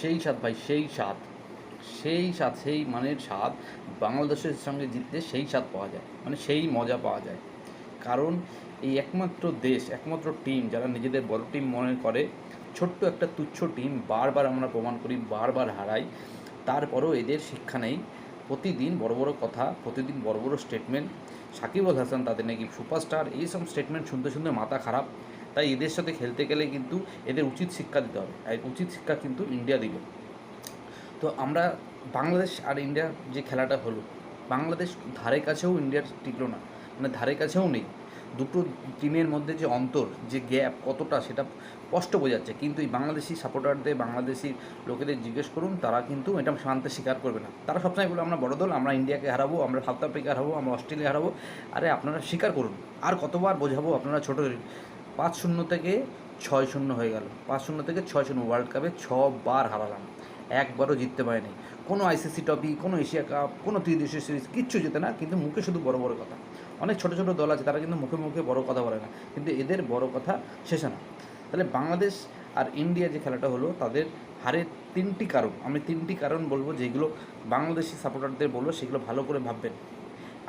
সেই স্বাদ ভাই, সেই স্বাদ, সেই স্বাদ, সেই মানের স্বাদ বাংলাদেশের সঙ্গে জিতলে সেই স্বাদ পাওয়া যায়, মানে সেই মজা পাওয়া যায়। কারণ এই একমাত্র দেশ, একমাত্র টিম যারা নিজেদের বড় টিম মনে করে, ছোট্ট একটা তুচ্ছ টিম বারবার আমরা প্রমাণ করি, বারবার হারাই, তারপরও এদের শিক্ষা নেই। প্রতিদিন বড় বড় কথা, প্রতিদিন বড় বড় স্টেটমেন্ট, সাকিব আল হাসান তাদের নাকি সুপারস্টার, এইসব স্টেটমেন্ট শুনতে শুনতে মাথা খারাপ। তাই এদের সাথে খেলতে গেলে কিন্তু এদের উচিত শিক্ষা দিতে হবে, আর উচিত শিক্ষা কিন্তু ইন্ডিয়া দিল। তো আমরা বাংলাদেশ আর ইন্ডিয়ার যে খেলাটা হলো, বাংলাদেশ ধারে কাছেও ইন্ডিয়ার টিকলো না, মানে ধারে কাছেও নেই। দুটো টিমের মধ্যে যে অন্তর, যে গ্যাপ কতটা, সেটা স্পষ্ট বোঝাচ্ছে। কিন্তু এই বাংলাদেশি সাপোর্টারদের, বাংলাদেশি লোকেদের জিজ্ঞেস করুন, তারা কিন্তু এটা শান্তি স্বীকার করবে না। তারা সবসময় বলে আমরা বড় দল, আমরা ইন্ডিয়াকে হারাবো, আমরা সাউথ আফ্রিকা হারাবো, আমরা অস্ট্রেলিয়া হারাবো। আরে আপনারা স্বীকার করুন, আর কতবার বোঝাবো আপনারা ছোটো। 5-0 থেকে 6-0 হয়ে গেল, 5-0 থেকে 6-0, ওয়ার্ল্ড কাপে 6 বার হারালাম, একবারও জিততে পারেনি। কোনো আইসিসি ট্রফি, কোনো এশিয়া কাপ, কোনো ত্রিদেশীয় সিরিজ কিচ্ছু জেতে না, কিন্তু মুখে শুধু বড় বড় কথা। অনেক ছোটো ছোটো দল আছে, তারা কিন্তু মুখে মুখে বড় কথা বলে না, কিন্তু এদের বড় কথা শেষে না। তাহলে বাংলাদেশ আর ইন্ডিয়া যে খেলাটা হলো, তাদের হারের 3টি কারণ, আমি 3টি কারণ বলবো, যেগুলো বাংলাদেশি সাপোর্টারদের বলবো, সেগুলো ভালো করে ভাববেন।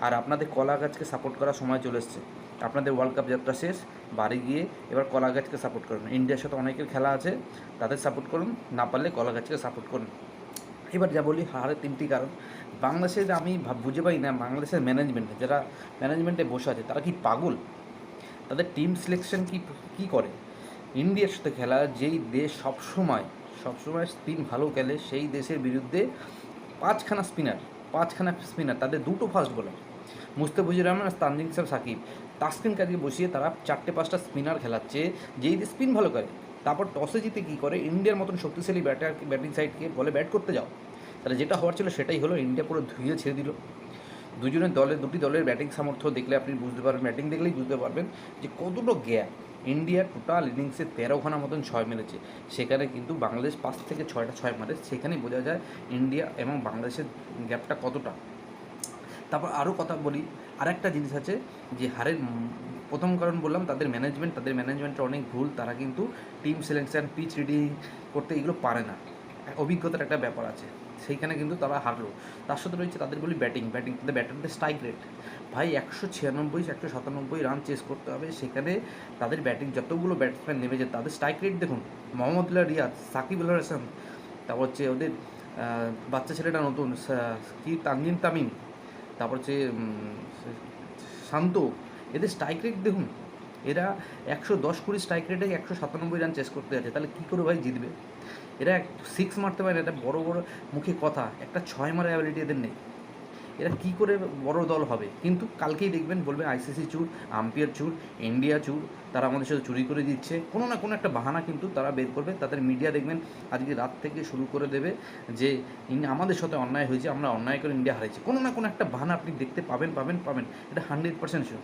আর আপনাদের কলা গাছকে সাপোর্ট করার সময় চলে এসছে। আপনাদের ওয়ার্ল্ড কাপ যাত্রা শেষ, বাড়ি গিয়ে এবার কলা গাছকে সাপোর্ট করুন। ইন্ডিয়ার সাথে অনেকের খেলা আছে, তাদের সাপোর্ট করুন, না পারলে কলা গাছকে সাপোর্ট করুন। এবার যা বলি হারের 3টি কারণ, বাংলাদেশের আমি বুঝে পাই না, বাংলাদেশের ম্যানেজমেন্ট, যারা ম্যানেজমেন্টে বসে আছে, তারা কি পাগল? তাদের টিম সিলেকশন কী করে? ইন্ডিয়ার সাথে খেলা, যেই দেশ সবসময় স্পিন ভালো খেলে, সেই দেশের বিরুদ্ধে 5খানা স্পিনার, তাদের 2টো ফাস্ট বোলার, মুস্তাফিজুর রহমান আর তানজিম সাকিব, তাসকিন কাজীকে বসিয়ে তারা 4-5টা স্পিনার খেলাচ্ছে, যেই স্পিন ভালো করে। তারপর টসে জিতে কী করে, ইন্ডিয়ার মতন শক্তিশালী ব্যাটিং সাইডকে বলে ব্যাট করতে যাও। তাহলে যেটা হওয়ার ছিল সেটাই হলো, ইন্ডিয়া পুরো ধুয়ে ছেড়ে দিল। দুটি দলের ব্যাটিং সামর্থ্য দেখলে আপনি বুঝতে পারবেন, ব্যাটিং দেখলেই বুঝতে পারবেন যে কতটা গ্যাপ। ইন্ডিয়ার টোটাল ইনিংসে 13খানা মতন 6 মেরেছে, সেখানে কিন্তু বাংলাদেশ 5 থেকে 6টা 6 মারে। সেখানেই বোঝা যায় ইন্ডিয়া এবং বাংলাদেশের গ্যাপটা কতটা। তারপর আরও কথা বলি, আরেকটা জিনিস আছে, যে হারের প্রথম কারণ বললাম তাদের ম্যানেজমেন্টের অনেক ভুল। তারা কিন্তু টিম সিলেকশন, পিচ রিডিং করতে এগুলো পারে না, অভিজ্ঞতার একটা ব্যাপার আছে, সেইখানে কিন্তু তারা হারলো। তার সাথে রয়েছে তাদের বলি ব্যাটিং, তাদের ব্যাটারদের স্ট্রাইক রেট ভাই 196-197 রান চেস করতে হবে, সেখানে তাদের ব্যাটিং যতগুলো ব্যাটসম্যান নেমেছে, তাদের স্ট্রাইক রেট দেখুন। মোহাম্মদুল্লাহ রিয়াদ, সাকিব আল হাসান, তারপর হচ্ছে ওদের বাচ্চা ছেলেটা নতুন কি তানজিম তামিম, তারপর হচ্ছে শান্ত, এদের স্ট্রাইক রেট দেখুন। এরা 110-20 স্ট্রাইক রেটে 197 রান চেস করতে যাচ্ছে, তাহলে কী করে ভাই জিতবে? এরা 6 মারতে পারে না, এটা বড় বড় মুখে কথা, একটা 6 মারা অ্যাবিলিটি এদের নেই। এরা কী করে বড় দল হবে? কিন্তু কালকেই দেখবেন বলবে আইসিসি চুর, আম্পায়ার চুর, ইন্ডিয়া চুর, তারা আমাদের সাথে চুরি করে দিচ্ছে, কোনো না কোনো একটা বাহানা কিন্তু তারা বের করবে। তাদের মিডিয়া দেখবেন আজকে রাত থেকে শুরু করে দেবে যে আমাদের সাথে অন্যায় হয়েছে, আমরা অন্যায় করে ইন্ডিয়া হারিয়েছি, কোনো না কোনো একটা বাহানা আপনি দেখতে পাবেন। এটা 100% শিওর।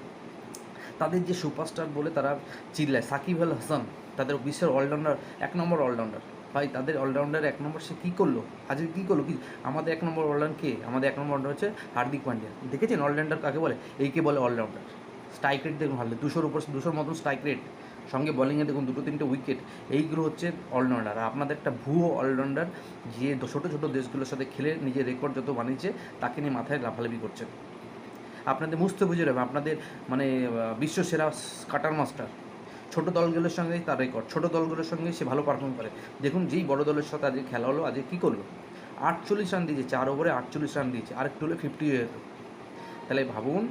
তাদের যে সুপারস্টার বলে তারা চিল্লায়, সাকিব আল হাসান, তাদের বিশ্বের অলরাউন্ডার, 1 নম্বর অলরাউন্ডার, ভাই তাদের অলরাউন্ডার 1 নম্বর, সে কী করলো আজকে, কী করলো কি? আমাদের 1 নম্বর অলরাউন্ডার কে? আমাদের 1 নম্বর অলরাউন্ডার হচ্ছে হার্দিক পান্ডিয়া। দেখেছেন অলরাউন্ডার কাকে বলে? এইকে বলে অলরাউন্ডার। স্ট্রাইক রেট দেখুন, হারলে 200 মতন স্ট্রাইক রেট, সঙ্গে বলিংয়ে দেখুন 2-3টে উইকেট, এইগুলো হচ্ছে অলরাউন্ডার। আর আপনাদের একটা ভুয়ো অলরাউন্ডার, যে ছোটো ছোটো দেশগুলোর সাথে খেলে নিজের রেকর্ড যত বানিয়েছে, তাকে নিয়ে মাথায় লাফালাফি করছেন। আপনাদের মুস্তাফিজুর রহমান, আপনাদের মানে বিশ্বসেরা কাটার মাস্টার, ছোটো দলগুলোর সঙ্গে তার রেকর্ড, ছোটো দলগুলোর সঙ্গে সে ভালো পারফর্ম করে। দেখুন যেই বড় দলের সাথে আজকে খেলা হলো, আজকে কী করলো? 48 রান দিয়েছে, 4 ওভারে 48 রান দিয়েছে, আর একটু হলে 50 হয়ে যেত। তাহলে ভাবুন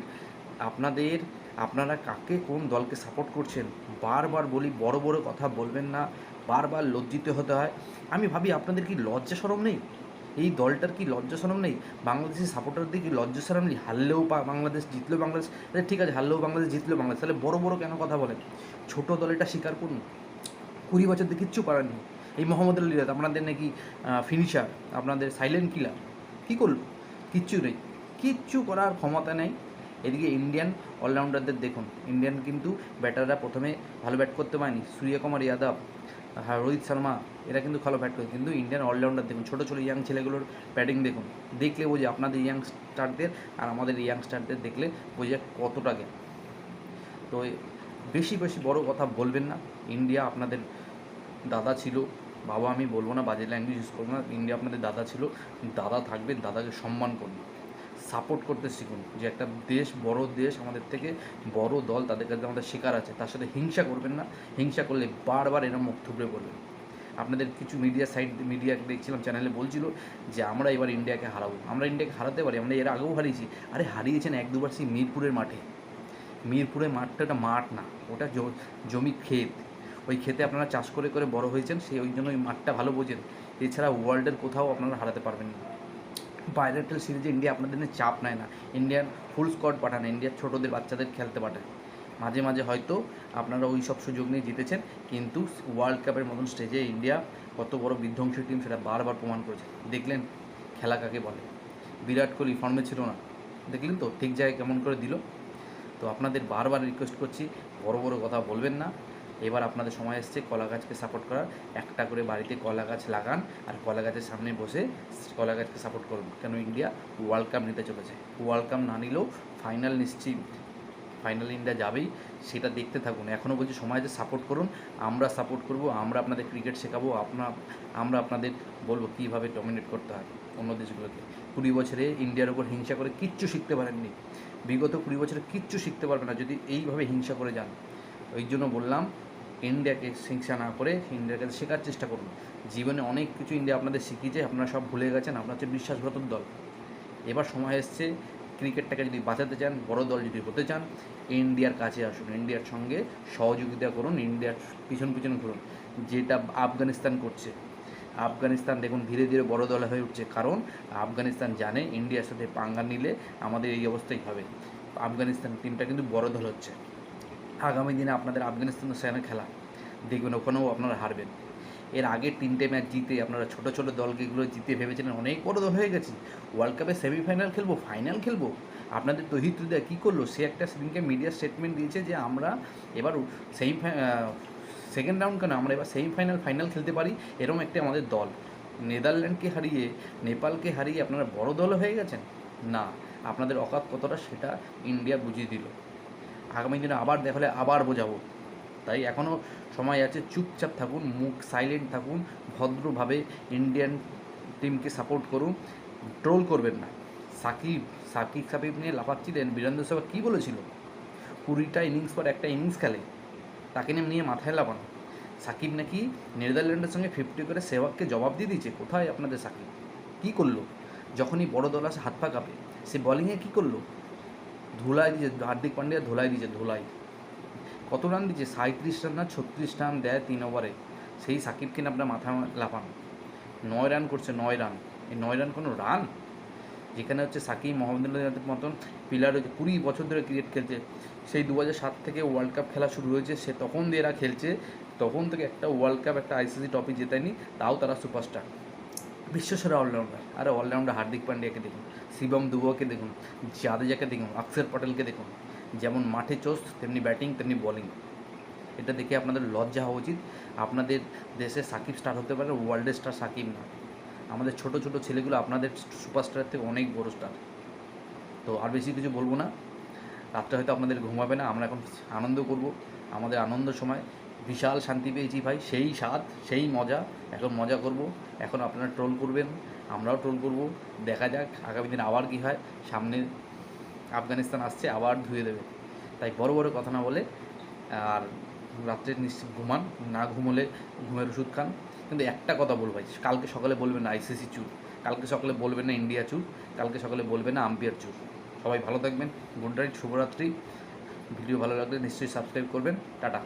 আপনারা কাকে, কোন দলকে সাপোর্ট করছেন। বারবার বলি, বড় বড় কথা বলবেন না, বারবার লজ্জিত হতে হয়। আমি ভাবি আপনাদের কি লজ্জা শরম নেই? এই দলটার কি লজ্জা শরম নেই? বাংলাদেশের সাপোর্টারদের কি লজ্জা শরম নেই? হারলেও বাংলাদেশ, জিতলেও বাংলাদেশ, ঠিক আছে, হারলেও বাংলাদেশ, জিতলেও বাংলাদেশ, তাহলে বড় বড় কেন কথা বলেন? ছোটো দল এটা স্বীকার করুন, 20 বছর দিয়ে কিচ্ছু পারেননি। এই মোহাম্মদুল্লাহ রিয়াদ আপনাদের নাকি ফিনিশার, আপনাদের সাইলেন্ট কিলার, কী করলো? কিচ্ছু নেই, কিচ্ছু করার ক্ষমতা নেই। এদিকে ইন্ডিয়ান অলরাউন্ডারদের দেখুন, ইন্ডিয়ান কিন্তু ব্যাটাররা প্রথমে ভালো ব্যাট করতে পারেনি, সূর্যকুমার যাদব, রোহিত শর্মা, এরা কিন্তু ভালো ব্যাট করে, কিন্তু ইন্ডিয়ান অলরাউন্ডার দেখুন, ছোটো ছোটো ইয়াং ছেলেগুলোর ব্যাটিং দেখুন, দেখলে বোঝে আপনাদের ইয়াংস্টারদের আর আমাদের ইয়াংস্টারদের দেখলে বোঝে কতটা গ্যাপ। তো বেশি বড় কথা বলবেন না। ইন্ডিয়া আপনাদের দাদা ছিল, বাবা আমি বলবো না, বাজে ল্যাঙ্গুয়েজ ইউজ করবো না, ইন্ডিয়া আপনাদের দাদা ছিল, দাদা থাকবেন, দাদাকে সম্মান করুন, সাপোর্ট করতে শিখুন। যে একটা দেশ, বড় দেশ, আমাদের থেকে বড় দল, তাদের কাছে আমাদের শেখার আছে, তার সাথে হিংসা করবেন না। হিংসা করলে বারবার এরম মুখ থুবড়ে পড়বেন। আপনাদের কিছু মিডিয়া দেখছিলাম চ্যানেলে বলছিল যে আমরা এবার ইন্ডিয়াকে হারাবো, আমরা ইন্ডিয়াকে হারাতে পারি, আমরা এর আগেও হারিয়েছি। আরে হারিয়েছেন এক দুবার সেই মিরপুরের মাঠে। মিরপুরের মাঠটা একটা মাঠ না, ওটা জমি ক্ষেত, ওই ক্ষেতে আপনারা চাষ করে করে বড় হয়েছেন, ওই জন্য ওই মাঠটা ভালো বোঝেন। এছাড়া ওয়ার্ল্ডের কোথাও আপনারা হারাতে পারবেন না। বাইলেটারাল সিরিজে ইন্ডিয়া আপনাদের নিয়ে চাপ নেয় না, ইন্ডিয়ার ফুল স্কোয়াড পাঠান, ইন্ডিয়ার ছোটোদের বাচ্চাদের খেলতে পাঠায়। মাঝে মাঝে হয়তো আপনারা ওই সব সুযোগ নিয়ে জিতেছেন, কিন্তু ওয়ার্ল্ড কাপের মতন স্টেজে ইন্ডিয়া কত বড় বিধ্বংসী টিম সেটা বারবার প্রমাণ করেছে। দেখলেন খেলা কাকে বলে। বিরাট কোহলি ফর্মে ছিল না, দেখলেন তো ঠিক জায়গায় কেমন করে দিল। তো আপনাদের বারবার রিকোয়েস্ট করছি, বড় বড় কথা বলবেন না। এবার আপনাদের সময় এসছে কলা গাছকে সাপোর্ট করার। একটা করে বাড়িতে কলা গাছ লাগান আর কলা গাছের সামনে বসে কলা গাছকে সাপোর্ট করুন, কেন ইন্ডিয়া ওয়ার্ল্ড কাপ নিতে চলেছে। ওয়ার্ল্ড কাপ না নিলেও ফাইনাল নিশ্চিত, ফাইনাল ইন্ডিয়া যাবেই, সেটা দেখতে থাকুন। এখনও বলছি সময় আছে, সাপোর্ট করুন, আমরা সাপোর্ট করব, আমরা আপনাদের ক্রিকেট শেখাবো, আমরা আপনাদের বলবো কীভাবে ডমিনেট করতে হয় অন্য দেশগুলোকে। 20 বছরে ইন্ডিয়ার উপর হিংসা করে কিচ্ছু শিখতে পারেননি, বিগত 20 বছরে কিচ্ছু শিখতে পারবে না যদি এইভাবে হিংসা করে যান। ওই জন্য বললাম ইন্ডিয়াকে হিংসা না করে ইন্ডিয়ার কাছে শেখার চেষ্টা করুন। জীবনে অনেক কিছু ইন্ডিয়া আপনাদের শিখিয়েছে, আপনারা সব ভুলে গেছেন, আপনার হচ্ছে বিশ্বাসঘাতক দল। এবার সময় এসছে ক্রিকেটটাকে যদি বাঁচাতে চান, বড় দল যদি হতে চান, ইন্ডিয়ার কাছে আসুন, ইন্ডিয়ার সঙ্গে সহযোগিতা করুন, ইন্ডিয়ার পিছন পিছন ঘুরুন, যেটা আফগানিস্তান করছে। আফগানিস্তান দেখুন ধীরে ধীরে বড় দল হয়ে উঠছে, কারণ আফগানিস্তান জানে ইন্ডিয়ার সাথে পাঙ্গা নিলে আমাদের এই অবস্থাই হবে। আফগানিস্তান টিমটা কিন্তু বড় দল হচ্ছে। আগামী দিনে আপনাদের আফগানিস্তানের সাথে খেলা দেখবেন, ওখানেও আপনারা হারবেন। এর আগে 3টে ম্যাচ জিতে আপনারা ছোটো ছোটো দলগুলো জিতে ভেবেছিলেন অনেক বড় দল হয়ে গেছি, ওয়ার্ল্ড কাপে সেমিফাইনাল খেলবো, ফাইনাল খেলবো। আপনাদের তহিদ হৃদয় কী করলো, সে একটা সেদিনকে মিডিয়া স্টেটমেন্ট দিয়েছে যে আমরা এবার সেকেন্ড রাউন্ড কেন, আমরা এবার সেমিফাইনাল ফাইনাল খেলতে পারি, এরকম একটা আমাদের দল। নেদারল্যান্ডকে হারিয়ে, নেপালকে হারিয়ে আপনারা বড় দল হয়ে গেছেন। না, আপনাদের অকাত কতটা সেটা ইন্ডিয়া বুঝিয়ে দিল। আগামী দিনে আবার দেখালে আবার বোঝাবো। তাই এখনও সময় আছে, চুপচাপ থাকুন, মুখ সাইলেন্ট থাকুন, ভদ্রভাবে ইন্ডিয়ান টিমকে সাপোর্ট করুন, ট্রোল করবেন না। সাকিব নিয়ে লাফাচ্ছিলেন, বীরেন্দ্র সেহবাগ কী বলেছিল, 20টা ইনিংস পর একটা ইনিংস খেলে, তাকে নিয়ে মাথায় লাফানো। সাকিব নাকি নেদারল্যান্ডের সঙ্গে 50 করে সেহবাগকে জবাব দিয়ে দিয়েছে। কোথায় আপনাদের সাকিব, কী করলো? যখনই বড় দল আসে হাত পা কাঁপে, সে বলিংয়ে কী করলো? ধুলাই দিয়েছে, হার্দিক পান্ডিয়া ধুলাই দিয়েছে, ধুলাই। কত রান দিচ্ছে? 37 রান না 36 রান দেয় 3 ওভারে। সেই সাকিবকে না আপনার মাথা লাফান। 9 রান করছে, 9 রান। এই 9 রান কোনো রান? যেখানে হচ্ছে সাকিব মোহাম্মদুল্লাহের মতন প্লেয়ার হচ্ছে 20 বছর ধরে ক্রিকেট খেলছে, সেই 2007 থেকে ওয়ার্ল্ড কাপ খেলা শুরু হয়েছে, সে তখন দিয়ে এরা খেলছে, তখন থেকে একটা ওয়ার্ল্ড কাপ, একটা আইসিসি ট্রফি জেতায়নি, তাও তারা সুপারস্টার, বিশ্বসেরা অলরাউন্ডার। আরে অলরাউন্ডার হার্দিক পান্ডিয়াকে দেখুন, শিবম দুবেকে দেখুন, জাদেজাকে দেখুন, অক্ষর পটেলকে দেখুন, যেমন মাঠে চোস্ত তেমনি ব্যাটিং তেমনি বলিং। এটা দেখে আপনাদের লজ্জা হওয়া উচিত। আপনাদের দেশে সাকিব স্টার হতে পারে, ওয়ার্ল্ডের স্টার সাকিব না। আমাদের ছোট ছোট ছেলেগুলো আপনাদের সুপারস্টারের থেকে অনেক বড় স্টার। তো আর বেশি কিছু বলবো না, রাত্রে হয়তো আপনাদের ঘুমাবে না, আমরা এখন আনন্দ করব। আমাদের আনন্দ সময় বিশাল শান্তি পেয়েছি ভাই, সেই স্বাদ সেই মজা, এখন মজা করব। এখন আপনারা ট্রোল করবেন, আমরাও ট্রোল করব, দেখা যাক আগামী দিন আবার কী হয়। সামনে আফগানিস্তান আসছে, আবার ধুয়ে দেবে। তাই বড় বড় কথা না বলে আর রাত্রে নিশ্চিত ঘুমান, না ঘুমোলে ঘুমের ওষুধ খান। কিন্তু একটা কথা বলবো ভাই, কালকে সকালে বলবেন না আইসিসি চুর, কালকে সকালে বলবেন না ইন্ডিয়া চুর, কালকে সকালে বলবেন না আম্পায়ার চুর। সবাই ভালো থাকবেন, গুড নাইট, শুভরাত্রি। ভিডিও ভালো লাগলে নিশ্চয়ই সাবস্ক্রাইব করবেন। টাটা।